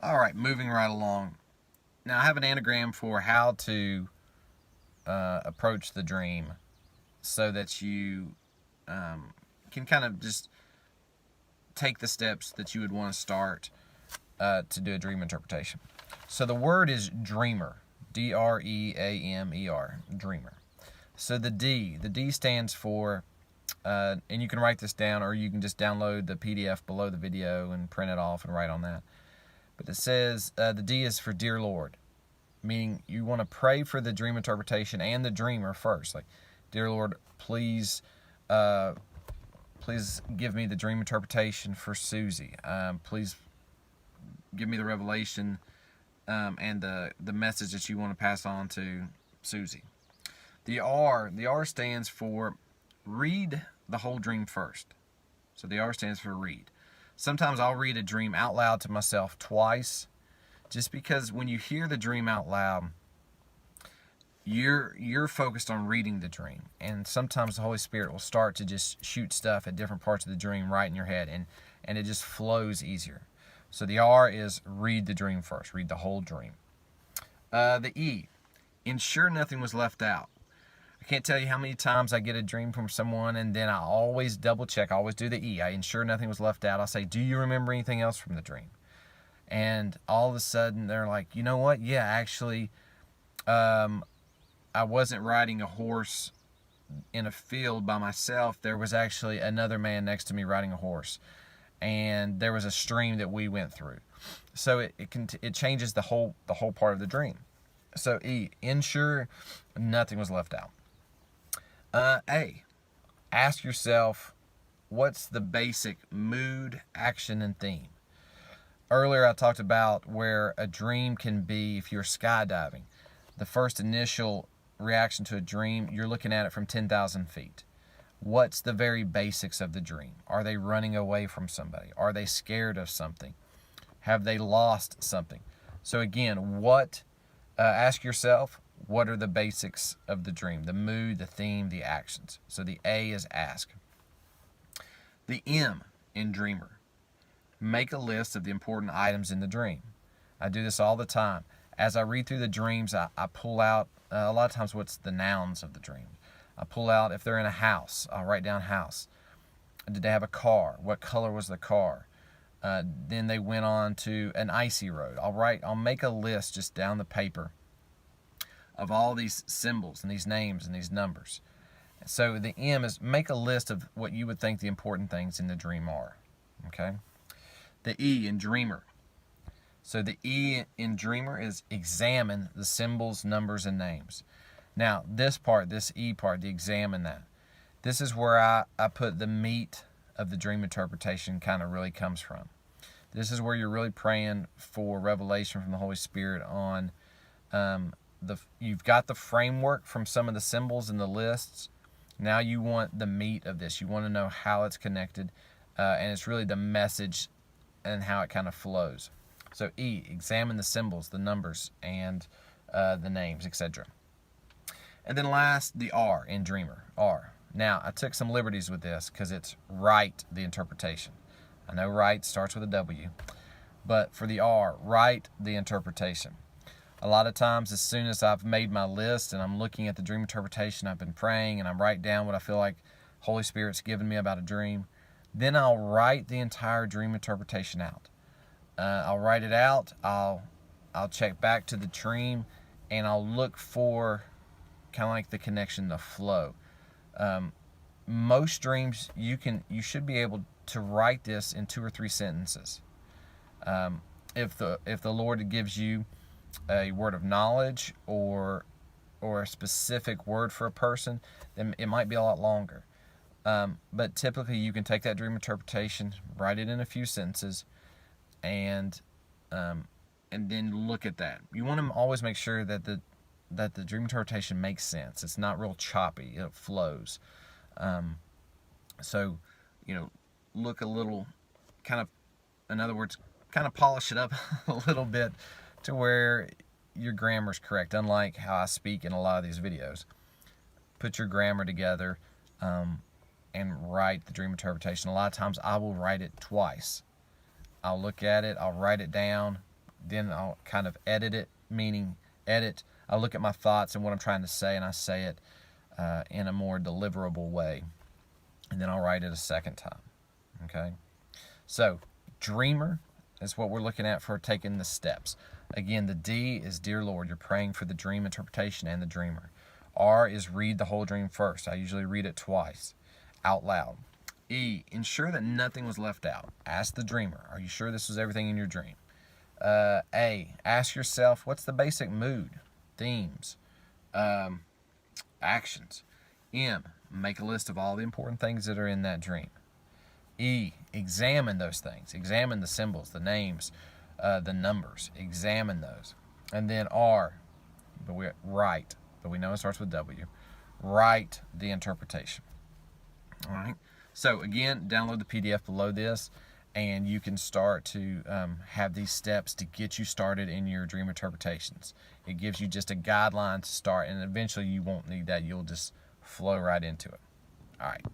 All right, moving right along. Now I have an anagram for how to approach the dream so that you can kind of just take the steps that you would want to start to do a dream interpretation. So the word is dreamer, Dreamer, dreamer. So the D stands for, and you can write this down or you can just download the PDF below the video and print it off and write on that. But it says the D is for Dear Lord, meaning you want to pray for the dream interpretation and the dreamer first. Like, Dear Lord, please give me the dream interpretation for Susie. Please give me the revelation and the message that you want to pass on to Susie. The R stands for read the whole dream first. So the R stands for read. Sometimes I'll read a dream out loud to myself twice, just because when you hear the dream out loud, you're focused on reading the dream, and sometimes the Holy Spirit will start to just shoot stuff at different parts of the dream right in your head, and it just flows easier. So the R is read the dream first, read the whole dream. The E, ensure nothing was left out. I can't tell you how many times I get a dream from someone and then I always double check. I always do the E. I ensure nothing was left out. I'll say, do you remember anything else from the dream? And all of a sudden they're like, you know what? Yeah, actually, I wasn't riding a horse in a field by myself. There was actually another man next to me riding a horse, and there was a stream that we went through. So it changes the whole part of the dream. So E, ensure nothing was left out. A, ask yourself, what's the basic mood, action, and theme? Earlier I talked about where a dream can be if you're skydiving. The first initial reaction to a dream, you're looking at it from 10,000 feet. What's the very basics of the dream? Are they running away from somebody? Are they scared of something? Have they lost something? So again, ask yourself, what are the basics of the dream? The mood, the theme, the actions. So the A is ask. The M in dreamer, make a list of the important items in the dream. I do this all the time. As I read through the dreams, I pull out, a lot of times, what's the nouns of the dream. I pull out, if they're in a house, I'll write down house. Did they have a car? What color was the car? Then they went on to an icy road. I'll make a list just down the paper of all these symbols and these names and these numbers. So the M is make a list of what you would think the important things in the dream are. Okay? The E in dreamer. So the E in dreamer is examine the symbols, numbers, and names. Now this E part, the examine that. This is where I put the meat of the dream interpretation kind of really comes from. This is where you're really praying for revelation from the Holy Spirit on you've got the framework from some of the symbols and the lists. Now you want the meat of this. You want to know how it's connected, and it's really the message and how it kind of flows. So E, examine the symbols, the numbers, and the names, etc. And then last, the R in dreamer, R. Now, I took some liberties with this because it's write the interpretation. I know write starts with a W, but for the R, write the interpretation. A lot of times, as soon as I've made my list and I'm looking at the dream interpretation, I've been praying and I'm writing down what I feel like Holy Spirit's given me about a dream, then I'll write the entire dream interpretation out. I'll write it out, I'll check back to the dream, and I'll look for kind of like the connection, the flow. Most dreams, you should be able to write this in 2 or 3 sentences. If the Lord gives you a word of knowledge or a specific word for a person, then it might be a lot longer. But typically you can take that dream interpretation, write it in a few sentences, and then look at that. You want to always make sure that the dream interpretation makes sense. It's not real choppy. It flows. So, look a little, kind of, in other words, kind of polish it up a little bit to where your grammar's correct, unlike how I speak in a lot of these videos. Put your grammar together and write the dream interpretation. A lot of times I will write it twice. I'll look at it, I'll write it down, Then I'll kind of edit it, meaning edit. I look at my thoughts and what I'm trying to say, and I say it in a more deliverable way. And then I'll write it a second time. Okay? So, dreamer is what we're looking at for taking the steps. Again, the D is Dear Lord. You're praying for the dream interpretation and the dreamer. R is read the whole dream first. I usually read it twice out loud. E, ensure that nothing was left out. Ask the dreamer, are you sure this was everything in your dream? A, ask yourself, what's the basic mood, themes, actions? M, make a list of all the important things that are in that dream. E, examine those things. Examine the symbols, the names, the numbers. Examine those. And then R, write, but we know it starts with W. Write the interpretation. All right. So again, download the PDF below this, and you can start to have these steps to get you started in your dream interpretations. It gives you just a guideline to start, and eventually you won't need that. You'll just flow right into it. All right.